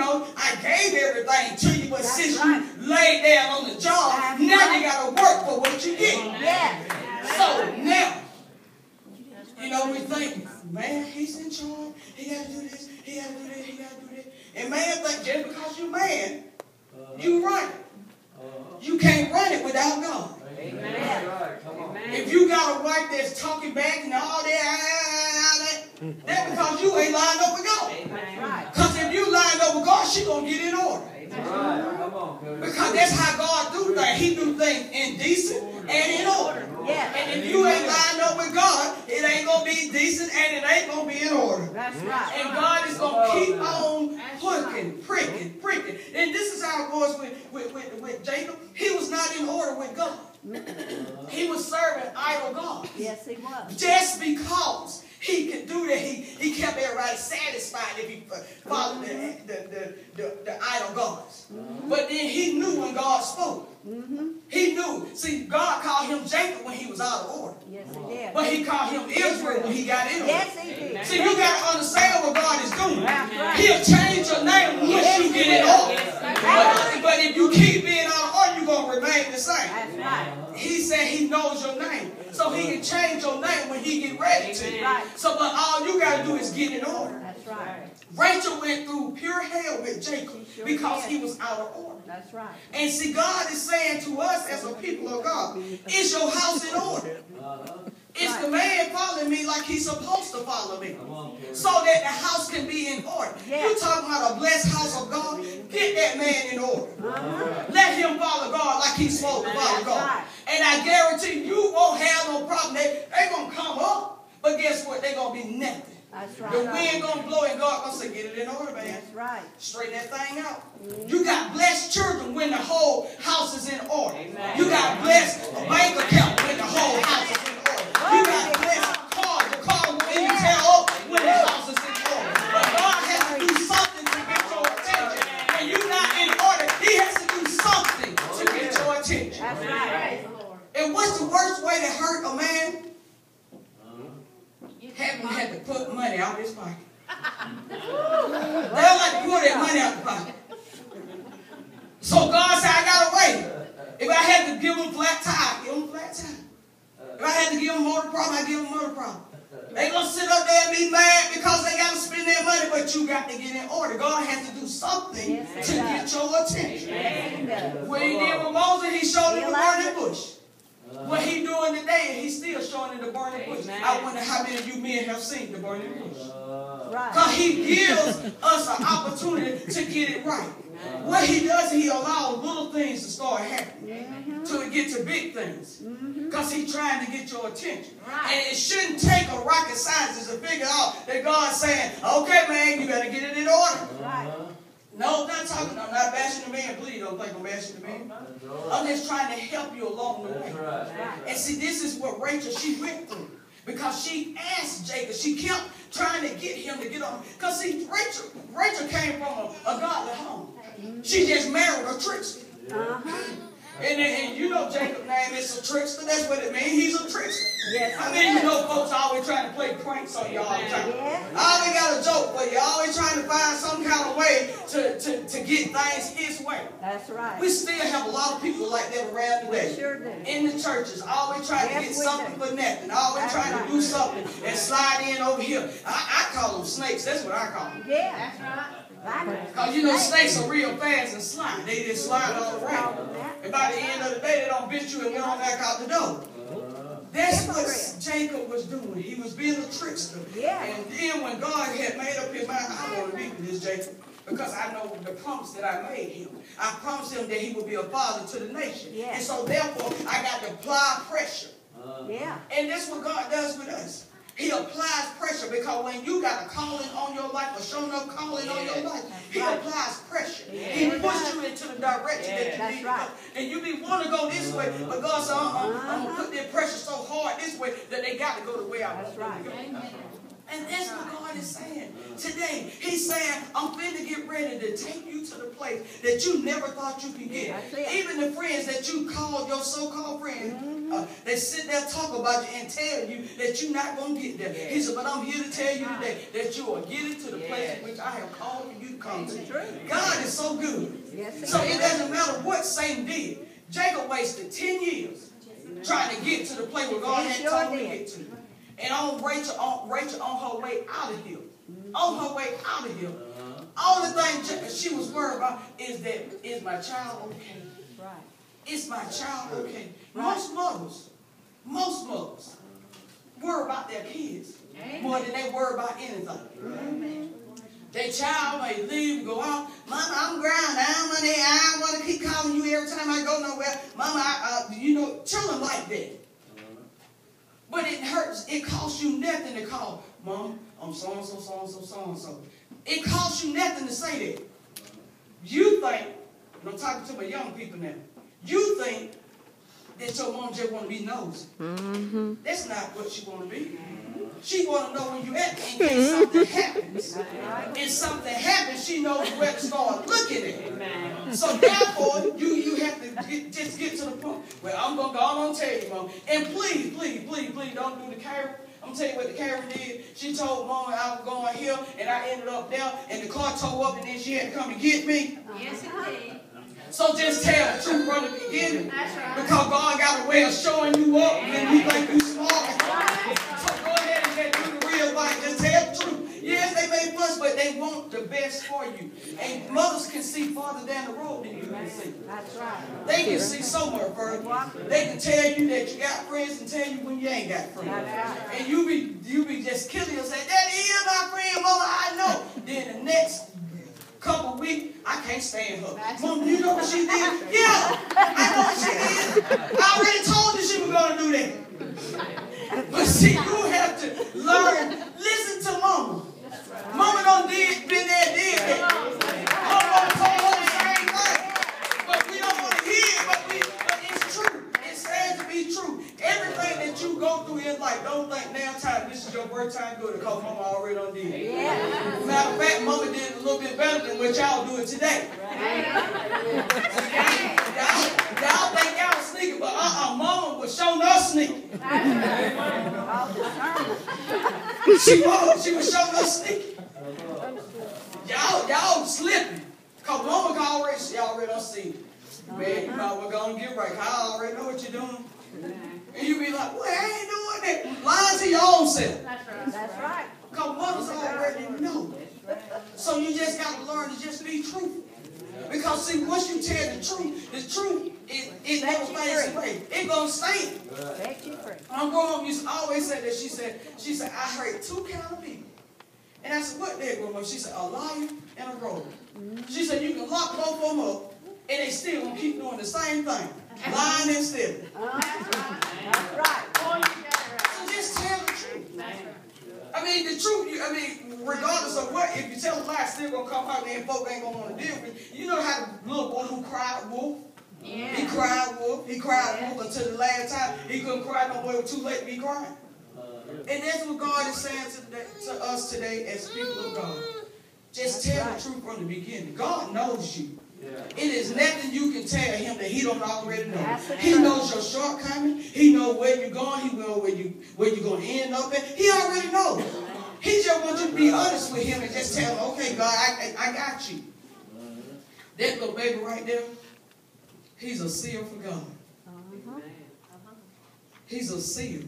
know, I gave everything to you, but since you laid down on the job, now you got to work for what you get. So now, you know, we think, man, he's in charge. He got to do this. He got to do this. He got to do this. And man think just because you're man, you run it. You can't run it without God. Amen. If you got a wife that's talking back and all that, that's because you ain't lined up with God. Because if you lined up with God, she going to get in order. Because that's how God do things. He do things in decent and in order. And if you ain't lined up with God, it ain't going to be decent and it ain't going to be in order. And God is going to keep on pricking. And this is how it was with Jacob. He was not in order with God. He was serving idol gods. Yes, he was. Just because he could do that, he kept everybody satisfied if he followed the idol gods. But then he knew when God spoke. He knew. See, God called him Jacob when he was out of order. Yes, he did. But he called him Israel when he got in order. Yes, he did. See, you got to understand what God is doing. He'll change your name once you get in order. But if you keep being out of order, you're going to remain the same. That's right. He said he knows your name. So he can change your name when he get ready to. So, but all you got to do is get in order. That's right. Rachel went through pure hell with Jacob because he was out of order. That's right. And see, God is saying to us as a people of God, is your house in order? Is the man following me like he's supposed to follow me? So that the house can be in order. You talking about a blessed house of God? Get that man in order. Let him follow God like he's supposed to follow God. And I guarantee you won't have no problem. They're going to come up, but guess what? They're going to be nothing. That's right. The wind going to blow and God going to say, get it in order, man. That's right. Straighten that thing out. You got blessed children when the whole house is in order. You got blessed bank account when the whole house is in order. You got blessed cars. The car will even tear up when the house is in order. But God has to do something to get your attention. When you're not in order, he has to do something to get your attention. That's right. And what's the worst way to hurt a man? Having had to put money out of his pocket. They don't like to pull that money out of the pocket. So God said, I got to wait. If I had to give them flat tire, give them flat tire. If I had to give them motor problem, I give them motor problem. They're going to sit up there and be mad because they got to spend their money, but you got to get in order. God has to do something to get your attention. When he did with Moses, he showed him the burning bush. What he doing today, he's still showing in the burning bush. I wonder how many of you men have seen the burning bush. Because he gives us an opportunity to get it right. What he does, he allows little things to start happening till it get to big things. Because he's trying to get your attention. And it shouldn't take a rocket scientist to figure out that God's saying, okay, man, you better get it in order. No, I'm not bashing the man. Please don't think I'm bashing the man. I'm just trying to help you along the way. And see, this is what Rachel, she went through. Because she asked Jacob, she kept trying to get him to get on. Because see, Rachel came from a godly home. She just married a trickster. And you know Jacob's name is a trickster. That's what it means. He's a trickster. I mean, you know folks always trying to play pranks on you all the time. I always got a joke for you. Always trying to find some kind of way to get things his way. That's right. We still have a lot of people like that around today. Sure do. In the churches, always trying to get something for nothing. Always trying to do something and slide in over here. I call them snakes. That's what I call them. Yeah, that's right. Because you know snakes are real fast and slide. They just slide all around. And by the end of the day, they don't bit you and run back out the door. That's what Jacob was doing. He was being a trickster. And then when God had made up his mind, I want to be with this Jacob because I know the promise that I made him. I promised him that he would be a father to the nation. And so therefore, I got to apply pressure. And that's what God does with us. He applies pressure because when you got a calling on your life, or showing up calling on your life, he applies pressure. He pushes you into the direction that you need to go. And you be want to go this way, but God said, I'm going to put their pressure so hard this way that they got to go the way I want them to go. And that's what God is saying today. He's saying, I'm finna get ready to take you to the place that you never thought you could get. Even the friends that you call your so-called friends, they sit there talk about you and tell you that you're not going to get there. He said, but I'm here to tell you today that you are getting to the place in which I have called for you to come to. God is so good. So it doesn't matter what Satan did. Jacob wasted 10 years trying to get to the place where God had told him to get to. And on Rachel on her way out of here. On her way out of here. Only thing she was worried about is that, is my child okay? Right. Is my child okay? Right. Most mothers worry about their kids more than they worry about anything. Their child may leave and go out. Mama, I'm ground down. I want to keep calling you every time I go nowhere. Mama, tell them like that. But it hurts. It costs you nothing to call, Mom, I'm so-and-so, so-and-so, so-and-so. It costs you nothing to say that. You think, and I'm talking to my young people now, you think that your mom just want to be nosy. That's not what she want to be. She want to know where you at in case something happens. And something happens, she knows where to start looking at. So therefore, you have to just get to the point where I'm going to go on and tell you, Mom. And please, please, please, please don't do the Karen. I'm going to tell you what the Karen did. She told Mom I was going here, and I ended up there, and the car towed up, and then she had to come and get me. Yes, it did. So just tell the truth from the beginning. Because God got a way of showing you up when you think you smart. So go ahead and just do the real life. Just tell the truth. Yes, they may fuss, but they want the best for you. And mothers can see farther down the road than you can see. That's right. They can see somewhere further. They can tell you that you got friends and tell you when you ain't got friends. And you be just killing yourself. That is my friend, Mama, I know. Then the next couple weeks, I can't stand her. Mom, you know what she did? Yeah, I know what she did. I already told you she was going to do that. But see, you have to learn. Listen to Mama. Mama done been there, did that. Mama told her the same thing. But we don't want to hear it, but it's true. It's sad to be true. Everything that you go through in life, don't think now time, this is your birth time good because Mama already done did it. Yeah. Matter of fact, Mama did it a little bit better than what y'all doing today. Y'all think y'all sneaking, but Mama was showing us sneaking. She was showing us sneaking. Y'all slipping. Because Mama already done seen it. Man, you know we're going to get right. I already know what you're doing. And you be like, well, I ain't doing that. Lying to your own self. That's right. Because mothers already know. So you just got to learn to just be truthful. Because see, once you tell the truth is never fades away. It's going to stay. My grandma used to always say that. She said, I heard two kind of people. And I said, what there, Grandma? She said, a liar and a roller. She said, you can lock both of them up, and they still going to keep doing the same thing. Lying and stealing. That's right. So just tell the truth. I mean, the truth, regardless of what, if you tell a lie, it's still going to come out there and folk ain't going to want to deal with it. You know how the little boy who cried wolf? Yeah. He cried wolf. He cried wolf until the last time. He couldn't cry no more. It was too late to be crying. And that's what God is saying to us today as people of God. Just tell the truth from the beginning. God knows you. It is nothing you can tell him that he don't already know. He knows your shortcomings. He knows where you're going. He knows where you're going to end up at. He already knows. He just wants you to be honest with him and just tell him, okay, God, I got you. That little baby right there, he's a seer for God. He's a seer.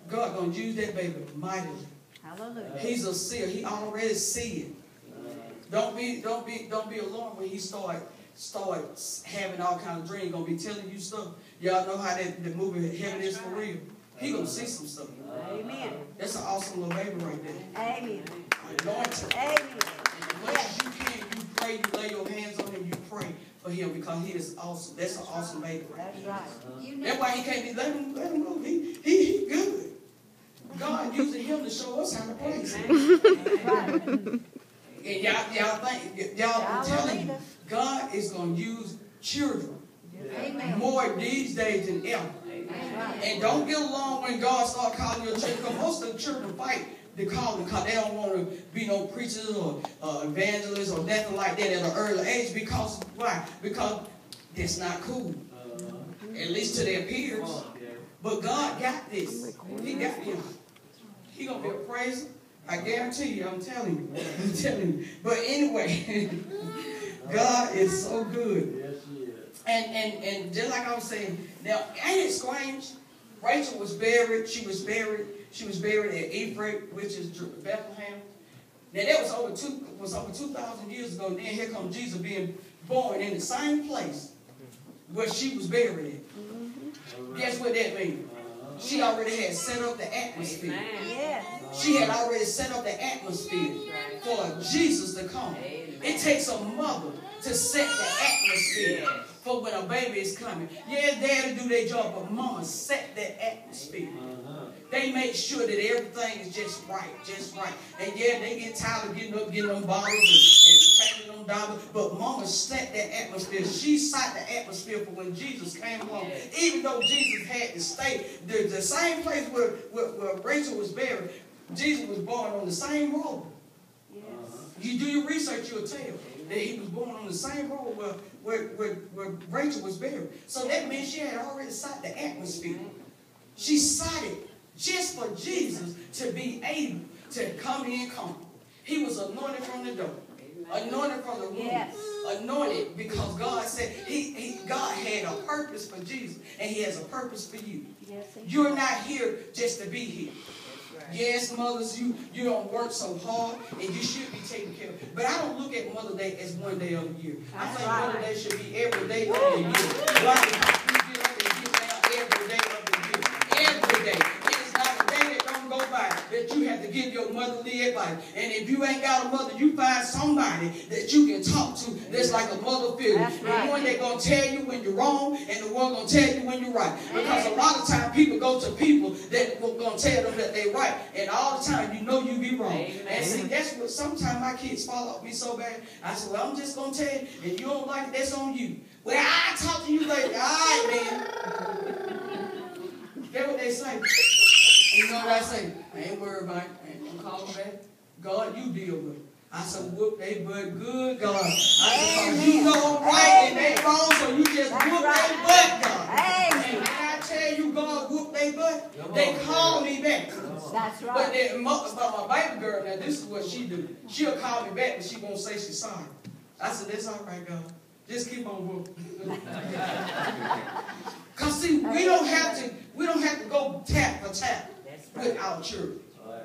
God going to use that baby mightily. Hallelujah. He's a seer. He already see it. Don't be alarmed when he start having all kind of dreams. Gonna be telling you stuff. Y'all know how that movie Heaven Is For Real. He gonna see some stuff. Amen. That's an awesome little baby right there. Amen. Anointed. Amen. As much as you can, you pray, you lay your hands on him, you pray for him because he is awesome. That's an awesome baby right there. That's right. That's why he can't be let him go. He good. God using him to show us how to praise him. And I'm telling you, God is going to use children more these days than ever. And don't get along when God starts calling your children, because most of the children fight the calling because they don't want to be no preachers or evangelists or nothing like that at an early age. Because why? Because that's not cool. At least to their peers. But God got this. He got him. He gonna be a praiser. I guarantee you. I'm telling you. I'm telling you. But anyway, God is so good. And just like I was saying, now ain't it strange? Rachel was buried. She was buried at Ephraim, which is Bethlehem. Now that was over 2,000 years ago. And then here comes Jesus being born in the same place where she was buried at. Guess what that means? She already had set up the atmosphere. Yes. She had already set up the atmosphere for Jesus to come. It takes a mother to set the atmosphere for when a baby is coming. Yeah, daddy do their job, but mama set that atmosphere. They make sure that everything is just right. And yeah, they get tired of getting up, getting them bottles and changing them dollars. But mama set that atmosphere. She set the atmosphere for when Jesus came along. Even though Jesus had to stay the same place where Rachel was buried, Jesus was born on the same road. Yes. You do your research, you'll tell that he was born on the same road where Rachel was buried. So that means she had already set the atmosphere. She set it just for Jesus to be able to come in conquer. He was anointed from the door, anointed from the womb, yes. Anointed because God said God had a purpose for Jesus, and he has a purpose for you. Yes, you're not here just to be here. Yes, mothers, you don't work so hard, and you should be taken care of. But I don't look at Mother's Day as one day of the year. I think Mother's Day should be every day of the year. Why? Because we get up and get down every day of the year. Every day. It is not a day that don't go by that you have to give your motherly advice. And if you ain't got a mother, you find somebody that you can talk to that's like a mother figure. Right. The one that's going to tell you when you're wrong, and the one going to tell you when you're right. Because a lot of times people go to people that are going to tell them that they're right. And all the time, you know you be wrong. Amen. And see, that's what sometimes my kids fall off me so bad. I said, well, I'm just going to tell you, and you don't like it, that's on you. Well, I'll talk to you later. All right, man. That's what they say. You know what I say? I ain't worried about it. I ain't going to call them back. God, you deal with it. I said, whoop they butt good, God. I said, you know right and they wrong, so you just whoop they butt, God. And when I tell you God whoop they butt, they call me back. That's right. But my baby girl, now this is what she do. She'll call me back, but she won't say she's sorry. I said, that's all right, God. Just keep on whooping. Cause see, we don't have to go tap for tap with our children.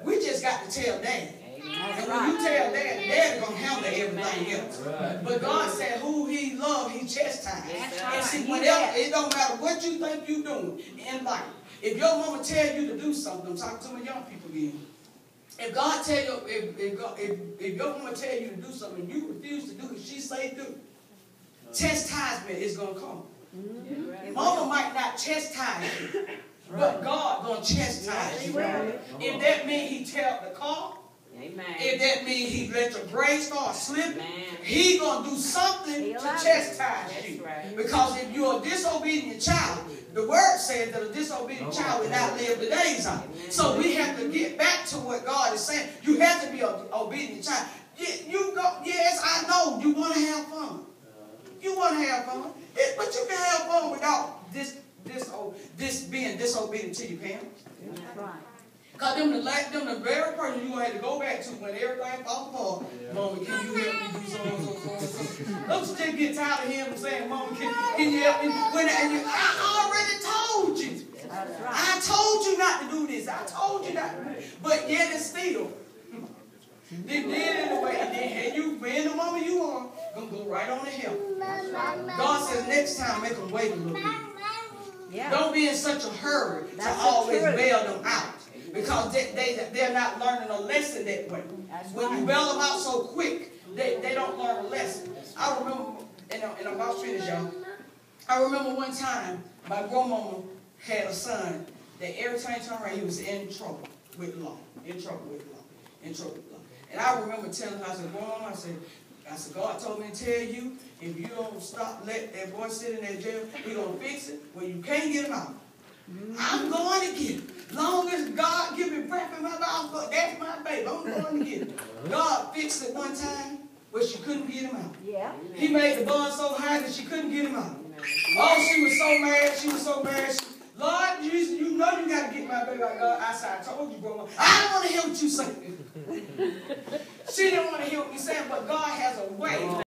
We just got to tell Daddy. And when you tell Daddy, Daddy gonna handle everything else. But God said, who He loves, He chastises. And see, whatever, it don't matter what you think you're doing in life. If your mama tell you to do something, I'm talking to my young people again. If God tell you, if your mama tell you to do something, and you refuse to do what she say do, chastisement is gonna come. Mama might not chastise you, but God gonna chastise you. If that means He tell the car, if that means He let your brain start slipping, He gonna do something to chastise you. Because if you're a disobedient child, the word says that a disobedient child will not live the days of it. So we have to get back to what God is saying. You have to be an obedient child. Yes, I know you want to have fun. You want to have fun. But you can have fun without this being disobedient to your parents. That's right. Because them the very person you have to go back to when everything falls apart. Mama, can you help me do so and so. Don't you just get tired of him saying, Mama, can you help me? I already told you. That's right. I told you not to do this. I told you not to do this. But yet and still, they did it the way they did. And you, being the mama you are, going to go right on to hell. God says next time make them wait a little bit. Yeah. Don't be in such a hurry to always bail them out. Because they're not learning a lesson that way. When you bail them out so quick, they don't learn a lesson. I remember, and I'm about to finish, y'all. I remember one time, my grandmama had a son that every time he turned around, he was in trouble with law. In trouble with law. And I remember telling her, I said, Grandma, I said, God told me to tell you, if you don't stop, let that boy sit in that jail, we're going to fix it. Well, you can't get him out. I'm going to get it. Long as God give me breath in my mouth, that's my baby. I'm going to get it. God fixed it one time where she couldn't get him out. Yeah. He made the bun so high that she couldn't get him out. Oh, she was so mad. She was so mad. Lord Jesus, you know you got to get my baby out. God, I told you, Grandma. I don't want to hear what you say. She didn't want to hear what me saying, but God has a way.